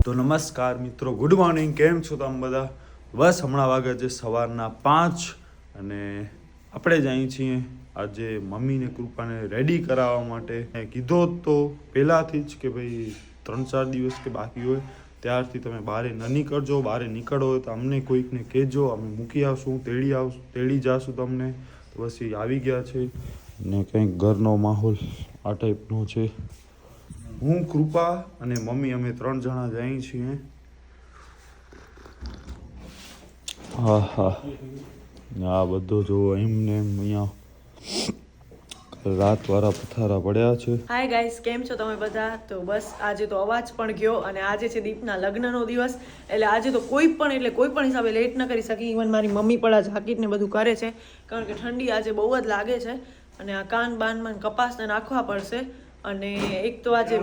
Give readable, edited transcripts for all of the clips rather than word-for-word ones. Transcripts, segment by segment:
તો નમસ્કાર મિત્રો, ગુડ મોર્નિંગ. કેમ છો તમે બધા? બસ હમણાં વાગે છે સવારના 5 અને આપણે જ અહીં છીએ આજે મમ્મીને કૃપાને રેડી કરાવવા માટે. મેં કીધો તો પહેલાંથી જ કે ભાઈ 3-4 દિવસ કે બાકી હોય ત્યારથી તમે બહાર ન નીકળજો. બહાર નીકળો હોય તો અમને કોઈકને કહેજો, અમે મૂકી આવશું, તેડી જાશું તમને. તો બસ એ આવી ગયા છે ને કંઈક ઘરનો માહોલ આ ટાઈપનો છે. હું, કૃપા અને મમ્મી અમે 3 જણા જઈએ છીએ. હા હા, આ બધો જો એમને અહીંયા રાતવાળા પથારા પડ્યા છે. હાય ગાઈસ, કેમ છો તમે બધા? તો બસ આજે તો અવાજ પણ ગયો અને આજે છે દીપના લગ્નનો દિવસ. એટલે આજે તો કોઈ પણ હિસાબે લેટ ન કરી શકી. ઇવન મારી મમ્મી પણ આ જાકીટ ને બધું કરે છે કારણ કે ઠંડી આજે બહુ જ લાગે છે અને આ કાન બાનમાં કપાસને નાખવા પડશે. અને એક તો આજે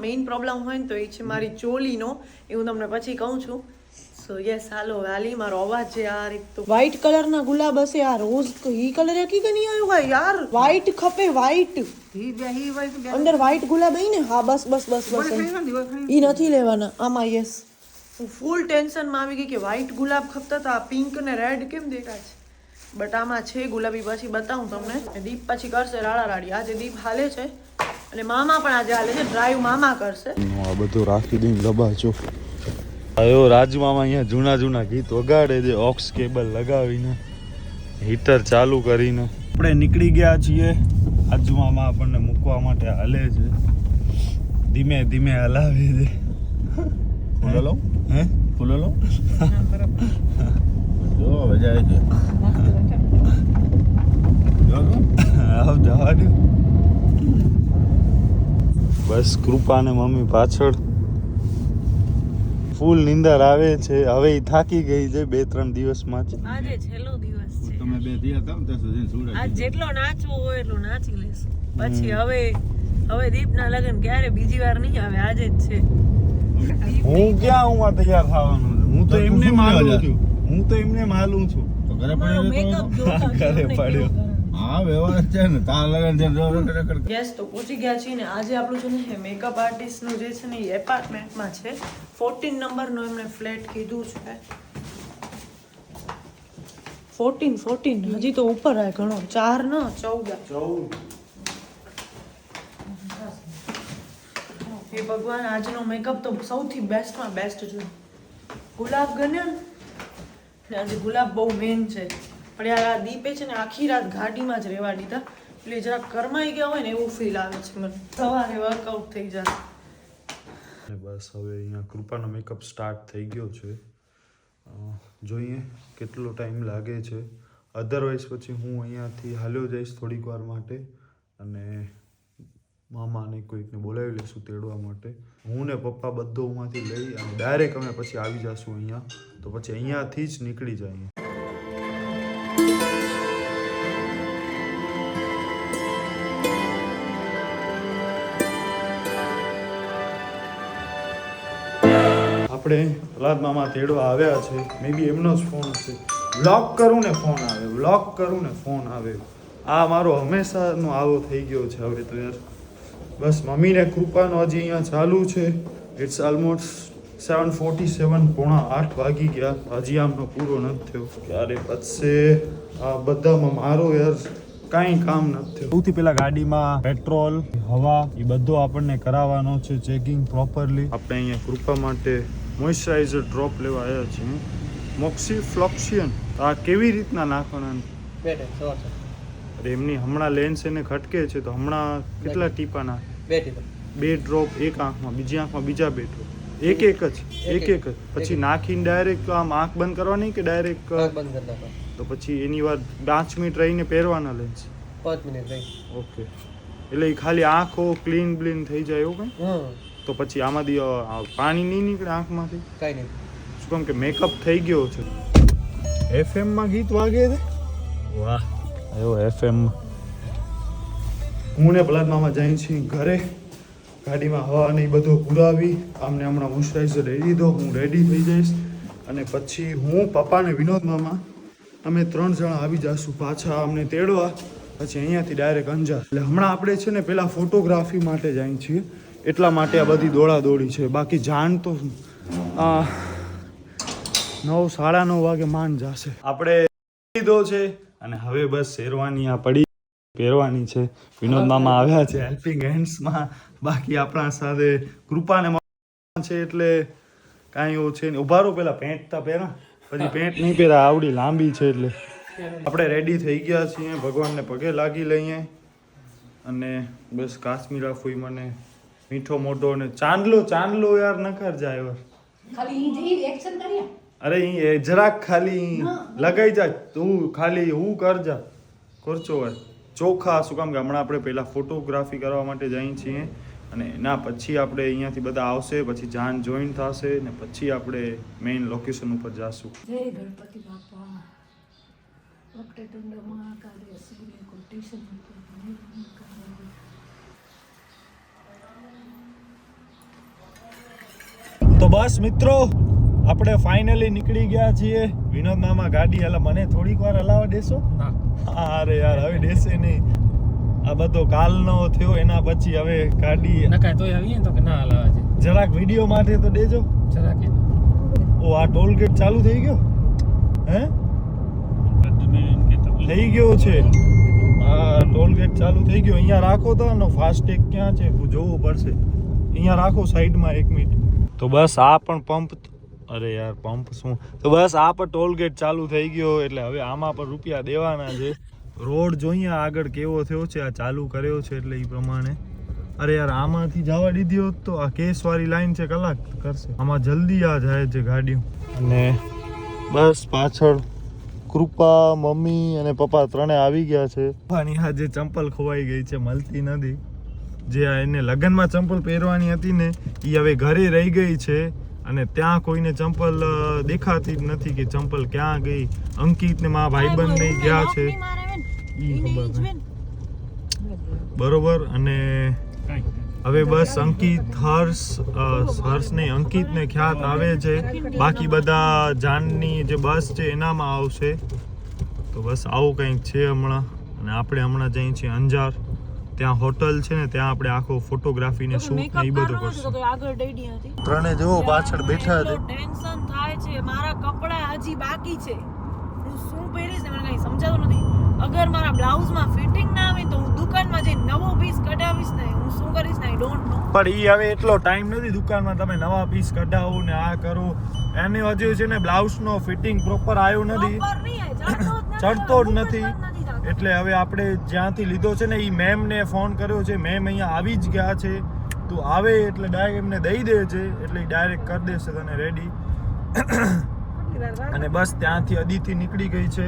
મેઇન પ્રોબ્લેમ હોય ને તો એ છે મારી ચોલીનો, એ હું તમને પછી કહું છું. સો યસ, હાલો વાલી, મારો અવાજ છે યાર. એક તો વ્હાઈટ કલરના ગુલાબ હશે આ રોઝ, ઈ કલર હકી કે નહીં આવ્યો ભાઈ યાર? વ્હાઈટ ખપે, વ્હાઈટ અંદર વ્હાઈટ ગુલાબ અહીં ને. હા બસ ઈ નથી લેવાના આમાં. યસ, હું ફૂલ ટેન્શનમાં આવી ગઈ કે વ્હાઈટ ગુલાબ ખપતા હતા, પિંક ને રેડ કેમ દેખાય છે? બટ આમાં છે ગુલાબી, પછી બતાવું તમને. દીપ પછી કરશે રાડા રાડી. આજે દીપ હાલે છે અને મામા પણ આજે હાલે છે. ડ્રાઈવ મામા કરશે. આ બધું રાખી દઈને દબાજો. આયો રાજમામા અહીંયા જૂના ગીત વગાડે છે, ઓક્સ કેબલ લગાવીને, હીટર ચાલુ કરીને. આપણે નીકળી ગયા છીએ. રાજમામા આપણને મૂકવા માટે હાલે છે, ધીમે ધીમે હલાવે છે. ફૂલો લો, હે ફૂલો લો. જો મજા આવે છે. આવ જવા દો. બસ કૃપા ને મમ્મી પાછળ. ફૂલ નીંદર આવે છે. હવે એ થાકી ગઈ છે 2-3 દિવસમાં જ. આજે છેલ્લો દિવસ છે. તમે બે દિયા હતા ત્યાં સુધી સુરત આજ જેટલો નાચવો હોય એટલું નાચી લેશું. પછી હવે દીપના લગન ક્યારે બીજી વાર નહીં આવે, આજે જ છે. હું ક્યાં હું તૈયાર થવાનું છું? હું તો એમને માલું છું. તો ઘરે મારો મેકઅપ જોતા ઘરે પડ્યો. હા વ્યવહાર છે ને, તાર લગન છે. યસ, તો પહોંચી ગયા છીએ ને. આજે આપણું છે ને મેકઅપ આર્ટિસ્ટનું જે છે ને એ એપાર્ટમેન્ટમાં છે. 14 નંબરનો એમણે ફ્લેટ કીધું છે. 14 હજી તો ઉપર આવે ઘણો. 4 ન 14. હે ભગવાન, આજનો મેકઅપ તો સૌથી બેસ્ટમાં બેસ્ટ છે. ગુલાબ ગણ્યો ને આજે ગુલાબ બહુ મેન છે. પણ યાર આ દીપે છે ને આખી રાત ગાડીમાં જ રહેવા દીધા એટલે જરાક કરમાઈ ગયા હોય ને એવું ફીલ આવે છે મને. સવારે વર્કઆઉટ થઈ જાય. બસ હવે અહીંયા કૃપાનો મેકઅપ સ્ટાર્ટ થઈ ગયો છે. જોઈએ કેટલો ટાઈમ લાગે છે. અધરવાઇઝ પછી હું અહીંયાથી હાલ્યો જઈશ થોડીક વાર માટે અને મામાને કોઈકને બોલાવી લઈશું તેડવા માટે. હું ને પપ્પા બધો ઉમાંથી લઈ અને ડાયરેક્ટ અમે પછી આવી જઈશું અહીંયા. તો પછી અહીંયાથી જ નીકળી જાય. આપણે પ્રહલાદ મામા તેડવા આવ્યા છે. મે બી એમનો જ ફોન છે. વ્લોગ કરું ને ફોન આવે. આ મારો હંમેશાનો આવો થઈ ગયો છે હવે તો યાર. બસ મમ્મીને કૃપાનો હજી અહીંયા ચાલુ છે. ઇટ્સ ઓલમોસ્ટ 7:47, 7:45 વાગી ગયા. હજી આમનો પૂરો નથી થયો. ક્યારે પતશે આ બધામાં? મારો યાર કાંઈ કામ નથી થયું. સૌથી પહેલા ગાડીમાં પેટ્રોલ, હવા એ બધો આપણને કરાવવાનો છે, ચેકિંગ પ્રોપરલી. આપણે અહીંયા કૃપા માટે મોઇશ્ચરાઇઝર ડ્રોપ લેવા આવ્યા છીએ. મોક્સી ફ્લોક્સિયન. આ કેવી રીતના નાખવાના? અરે એમની હમણાં લેન્સ એને ખટકે છે તો હમણાં કેટલા ટીપા નાખ? 2 ડ્રોપ એક આંખમાં, બીજી આંખમાં બીજા 2 ડ્રોપ. એક જ પછી નાખીને ડાયરેક્ટ આમ આંખ બંધ કરવાની કે ડાયરેક્ટ બંધ કરી નાખો? તો પછી એની વાર 5 મિનિટ રહીને પહેરવાના લેન્સ? 5 મિનિટ રહી. ઓકે, એટલે એ ખાલી આંખો ક્લીન થઈ જાય એવું કંઈ? તો પછી આમાંથી પાણી નહીં નીકળે આંખમાંથી? કાંઈ નહીં. શું કામ કે મેકઅપ થઈ ગયો છે. એફએમમાં ગીત વાગે છે. વાહ, આવ્યો એફએમમાં. હું ને પ્રહલાદ મામા જઈએ છીએ ઘરે. ગાડીમાં હવા ને એ બધું પુરાવી આમને હમણાં મોઇશ્ચરાઇઝર રેડી દો. હું રેડી થઈ જઈશ અને પછી હું, પપ્પા ને વિનોદ મામા અમે 3 જણા આવી જઈશું પાછા અમને તેડવા. પછી અહીંયાથી ડાયરેક્ટ અંજાર. એટલે હમણાં આપણે છે ને પેલા ફોટોગ્રાફી માટે જઈએ છીએ એટલા માટે આ બધી દોડાદોડી છે. બાકી જાણ તો 9:30 વાગે માંડ જશે. આપણે લીધો છે અને હવે બસ શેરવાની આ પડી પહેરવાની છે. વિનોદ મામા આવ્યા છે હેલ્પિંગ હેન્ડ્સમાં. બાકી આપણા સાથે કૃપાને મળવાના છે એટલે કાંઈ એવું છે નહીં. ઉભા રહો પહેલાં પેન્ટ તા પહેરા, પછી પેન્ટ નહીં પહેરા, આવડી લાંબી છે એટલે. આપણે રેડી થઈ ગયા છીએ, ભગવાનને પગે લાગી લઈએ અને બસ કાશ્મીરા ફૂઈ મને મીઠો મોઢો ને ચાંદલો યાર નકર જાય વાર. અરે એ જરાક ખાલી લગાઈ જા તું, ખાલી હું કરજા કરચો હોય ચોખા. શું કામ કે હમણાં આપણે પહેલાં ફોટોગ્રાફી કરવા માટે જઈએ છીએ અને એના પછી આપણે અહીંયાથી બધા આવશે, પછી જાન જોઈન થશે ને પછી આપણે મેઇન લોકેશન ઉપર જાશું. જય ગણપતિ બાપા, વક્રતુંડ મહાકાય સૂર્યકોટિ સમપ્રભ. તો બસ મિત્રો આપણે ફાઇનલી નીકળી ગયા છીએ. વિનોદ મામા ગાડી હલા મને થોડીક વાર હલાવા દેશો? અરે યાર હવે દેશે નહીં. આ બધો કાલનો થયો એના પછી હવે ગાડી નકાય તોય આવીએ ને તો કે ના હલાવા છે. જરાક વિડીયો માટે તો દેજો. જરાક ઓ આ ટોલ ગેટ ચાલુ થઈ ગયો હે? થઈ ગયો છે. હા ટોલ ગેટ ચાલુ થઈ ગયો. અહીંયા રાખો તો આનો ફાસ્ટેગ ક્યાં છે જોવું પડશે. અહીંયા રાખો સાઈડમાં 1 મિનિટ. તો બસ આ પણ પંપ, અરે યાર પંપ શું, તો બસ આ પણ ટોલ ગેટ ચાલુ થઈ ગયો એટલે હવે આમાં પણ રૂપિયા દેવાના છે. રોડ જોઈએ આગળ કેવો થયો છે, આ ચાલુ કર્યો છે એટલે એ પ્રમાણે. અરે યાર આમાંથી જવા દીધી હોત તો આ કેસવાળી લાઈન છે, કલાક કરશે. આમાં જલ્દી આ જાય છે ગાડીઓ. અને બસ પાછળ કૃપા, મમ્મી અને પપ્પા ત્રણે આવી ગયા છે. પપ્પાની આ જે ચંપલ ખોવાઈ ગઈ છે, મળતી નથી. જે એને લગ્નમાં ચંપલ પહેરવાની હતી ને એ હવે ઘરે રહી ગઈ છે અને ત્યાં કોઈને ચંપલ દેખાતી જ નથી કે ચંપલ ક્યાં ગઈ. અંકિત ને મારા ભાઈબંધ ને ગયા છે ઈ ખબર નહીં બરોબર. અને હવે બસ અંકિત હર્ષ ને અંકિત ને ખ્યાત આવે છે. બાકી બધા જાનની જે બસ છે એનામાં આવશે. તો બસ આવું કંઈક છે હમણાં. અને આપણે હમણાં જઈએ છીએ અંજાર, ત્યાં હોટલ છે ને ત્યાં આપણે આખો ફોટોગ્રાફી ને શૂટ ને એ બધું કરશું. આગળ ડેડી હતી ત્રણે જો પાછળ બેઠા છે. ટેન્શન થાય છે. મારા કપડા હજી બાકી છે. હું શું પહેરીશ ને મને કઈ સમજાતું નથી. અગર મારા બ્લાઉઝમાં ફિટિંગ ના આવે તો હું દુકાનમાં જઈને નવો પીસ કઢાવીશ ને હું શું કરીશ ને આઈ ડોન્ટ નો. પણ ઈ હવે એટલો ટાઈમ નથી દુકાનમાં તમે નવા પીસ કઢાવો ને આ કરો. એની હજુ છે ને બ્લાઉઝનો ફિટિંગ પ્રોપર આવ્યો નથી, ચડતો જ નથી. એટલે હવે આપણે જ્યાંથી લીધો છે ને એ મેમને ફોન કર્યો છે. મેમ અહીંયા આવી જ ગયા છે. તું આવે એટલે ડાયરેક્ટ એમને દઈ દે છે એટલે ડાયરેક્ટ કરી દેશે તને રેડી. અને બસ ત્યાંથી અદિતિ નીકળી ગઈ છે.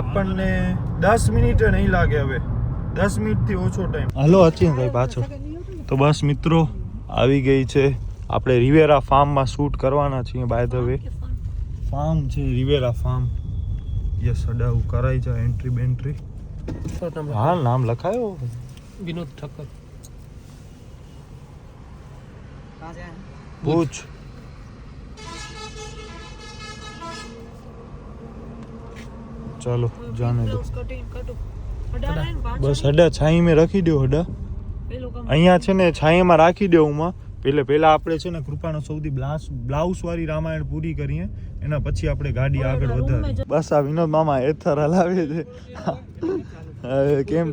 આપણને 10 મિનિટે નહીં લાગે, હવે 10 મિનિટથી ઓછો ટાઈમ. હાલો અચિનભાઈ પાછો. તો બસ મિત્રો આવી ગઈ છે. આપણે રિવેરા ફાર્મમાં શૂટ કરવાના છીએ. બાય ધ વે ફાર્મ છે રિવેરા ફાર્મ. યસ અડાઉ કરાઈ જાય એન્ટ્રી બેન્ટ્રી. હા નામ લખાયો વિનોદ ઠક્કર. પૂછ. ચાલો જાને દો. બસ હડા છાઈ મેં રાખી દો. હડા અહીંયા છે ને છાઈમાં રાખી દો. હું પહેલા આપણે છે ને કૃપાનો સૌથી બ્લાઉઝ વાળી રામાયણ પૂરી કરીએ, એના પછી આપણે ગાડી આગળ વધારીએ. બસ આ વિનોદ મામા એથર હલાવે છે. કેમ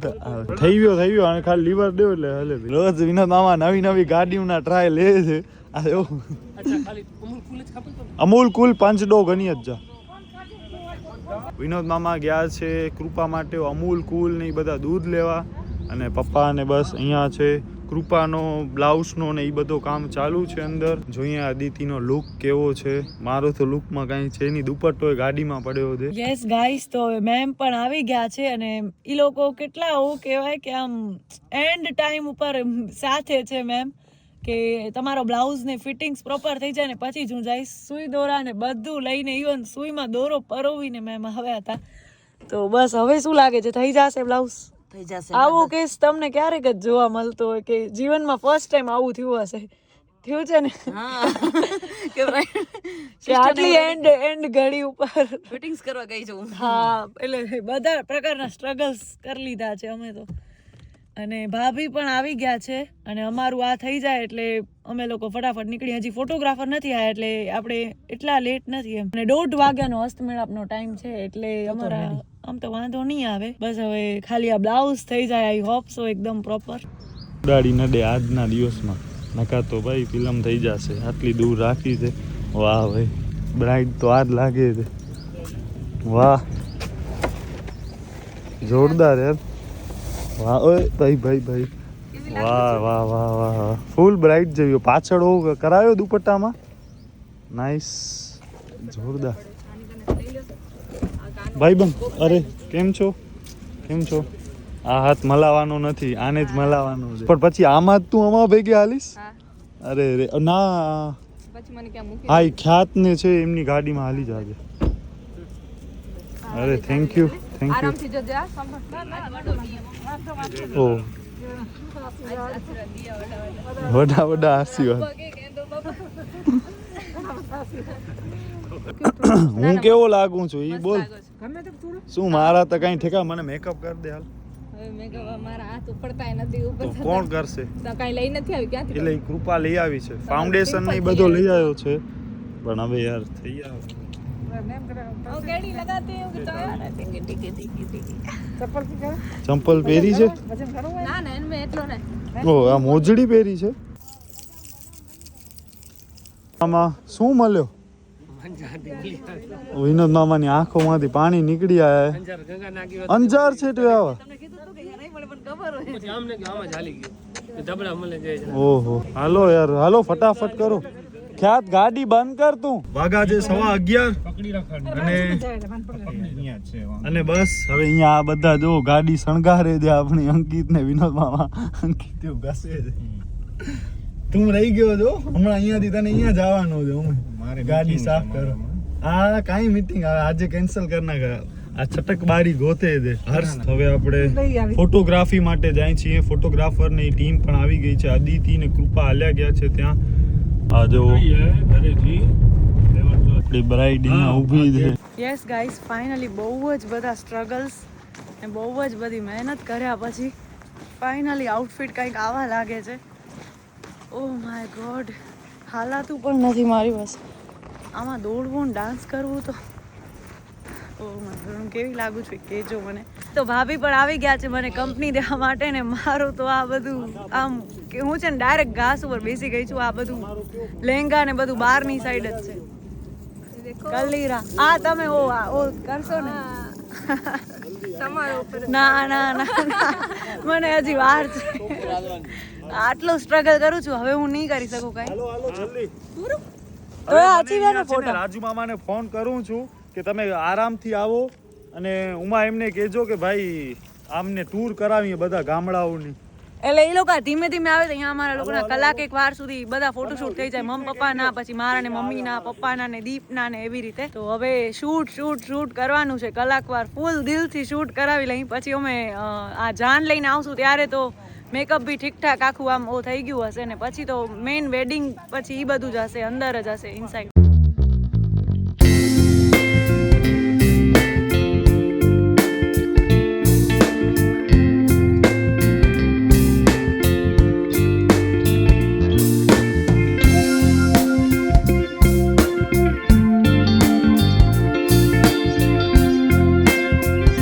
થઈ ગયો અને ખાલી લીવર દેવ એટલે હલે. રોજ વિનોદ મામા નવી ગાડીઓના ટ્રાય લે છે. આ એવું અમૂલ કુલ 5 ડો ગણી જ જા. વિનોદ મામા ગયા છે કૃપા માટે અમૂલ કુલ ને એ બધા દૂધ લેવા. અને પપ્પા ને બસ અહીંયા છે. કૃપાનો બ્લાઉઝનો ને એ બધો કામ ચાલુ છે અંદર. જોઈએ અદિતિનો લુક કેવો છે. મારો તો લુકમાં કાંઈ છે નહીં, દુપટ્ટો ગાડીમાં પડ્યો છે. યસ ગાઈસ, તો મેમ પણ આવી ગયા છે અને એ લોકો કેટલા એવું કહેવાય કે આમ એન્ડ ટાઈમ ઉપર સાથે છે મેમ, કે તમારો બ્લાઉઝ ને ફિટિંગ્સ પ્રોપર થઈ જાય ને પછી જ હું જઈશ. સુઈ દોરા ને બધું લઈને ઇવન સુઈમાં દોરો પરોવીને મેમ આવ્યા હતા. તો બસ હવે શું લાગે છે થઈ જશે બ્લાઉઝ? થઈ જશે. આવો કેસ તમને ક્યારેક જ જોવા મળતો હોય કે જીવનમાં ફર્સ્ટ ટાઈમ આવું થયું હશે. થયું છે ને કે આટલી એન્ડ ઘડી ઉપર ફિટિંગ્સ કરવા ગઈ છું. હા એટલે બધા પ્રકારના સ્ટ્રગલ્સ કરી લીધા છે અમે તો. અને ભાભી પણ આવી ગયા છે અને અમારું આ થઈ જાય એટલે અમે લોકો ફટાફટ નીકળી. હજી ફોટોગ્રાફર નથી આવ્યા એટલે આપણે એટલા લેટ નથી એમ. અને 1:30 વાગ્યાનો હસ્તમેળાપનો ટાઈમ છે એટલે અમારા આમ તો વાંધો નહીં આવે. બસ હવે ખાલી આ બ્લાઉઝ થઈ જાય. આઈ હોપ સો એકદમ પ્રોપર. ઉડાડી ન દે આજના દિવસમાં, નકા તો ભાઈ ફિલ્મ થઈ જશે. આટલી દૂર રાખી છે. વાહ ભાઈ, બ્રાઇડ તો આજ લાગે છે. વાહ જોરદાર યાર. વાહ ઓય ભાઈ ભાઈ ભાઈ, વાહ વાહ વાહ વાહ, ફૂલ બ્રાઇટ જેવી. પાછળ કરાયો દુપટ્ટામાં, નાઈસ, જોરદાર. ભાઈ બન, અરે કેમ છો? કેમ છો? આ હાથ મલાવાનો નથી, આને જ મલાવાનો છે. પણ પછી આમાં જ તું અમારા ભેગે હાલીશ? અરે રે ના, હા એ ખ્યાત ને છે એમની ગાડીમાં હાલી જાજે. અરે થેન્ક યુ થેન્ક યુ. ઓ વડા વડા આશીર્વાદ. હું કેવો લાગુ છું ઈ બોલ. શું મારા તો કઈ ઠેકા, મને મેકઅપ કરી દે હાલ. તો કોણ કરશે? એટલે કૃપા લઈ આવી છે, ફાઉન્ડેશન ને બધો લઈ આવ્યો છે. પણ હવે યાર થઈ આવે. ચંપલ પહેરી છે? ઓ આ મોજડી પહેરી છે. આમાં શું મળ્યો? વિનોદ મામાની આંખોમાંથી પાણી નીકળી આયા. અંજાર છે તો આવા. ઓહો હાલો યાર, હાલો ફટાફટ કરો. ખ્યાત ગાડી બંધ કર તું. વાગા છે 11:15 અને બસ હવે અહીંયા આ બધા જો ગાડી શણગારે છે આપણી અંકિત ને વિનોદ મામા. અંકિત ઘસે છે. તું રહી ગયો છો હમણાં. અહીંયાથી તને અહીંયા જવાનું છે. મારે ગાડી સાફ કરો. આ કાંઈ મીટિંગ આજે કેન્સલ કરી નાખે. આ છટકબારી ગોતે છે હર્ષ. હવે આપણે ફોટોગ્રાફી માટે જાય છીએ. ફોટોગ્રાફર ની ટીમ પણ આવી ગઈ છે. અદિતિ ને કૃપા હાલ્યા ગયા છે ત્યાં. આ જો આપણી બ્રાઇડ અહીંયા ઊભી છે. યસ ગાઈસ, ફાઇનલી બહુ જ બધા સ્ટ્રગલ્સ અને બહુ જ બધી મહેનત કર્યા પછી ફાઇનલી આઉટફિટ કંઈક આવા લાગે છે. ઓ માય ગોડ, હાલાતું પણ નથી મારી બસ. આમાં દોડવું ને ડાન્સ કરવું તો ઓ માય ગોડ, હું કેવી લાગુ છું કહેજો મને. તો ભાભી પણ આવી ગયા છે મને કંપની દેવા માટે ને મારું તો આ બધું આમ કે હું છે ને ડાયરેક્ટ ઘાસ ઉપર બેસી ગઈ છું. આ બધું લહેંગા ને બધું બહારની સાઈડ જ છે. કલીરા આ તમે ઓ કરશો ને? ના ના ના મને હજી વાર છે. આટલું સ્ટ્રગલ કરું છું, હવે હું નહીં કરી શકું કઈ. હાલો હાલો જલ્દી. તો આજી વેનો ફોટો રાજુ મામાને ફોન કરું છું કે તમે આરામથી આવો અને ઉમા એમને કહેજો કે ભાઈ આમને ટૂર કરાવીએ બધા ગામડાઓની. એટલે એ લોકો ધીમે ધીમે આવે તો અહીંયા અમારા લોકોના કલાક એક વાર સુધી બધા ફોટોશૂટ થઈ જાય. મમ્મી પપ્પાના, પછી મારા ને મમ્મીના, પપ્પાના ને દીપના ને એવી રીતે. તો હવે શૂટ કરવાનું છે. કલાક વાર ફૂલ દિલથી શૂટ કરાવી લઈ. પછી અમે આ જાન લઈને આવશું ત્યારે તો મેકઅપ બી ઠીકઠાક આખું આમ થઈ ગયું હશે ને પછી તો મેઇન વેડિંગ પછી એ બધું જ હશે, અંદર જ હશે ઇનસાઇડ.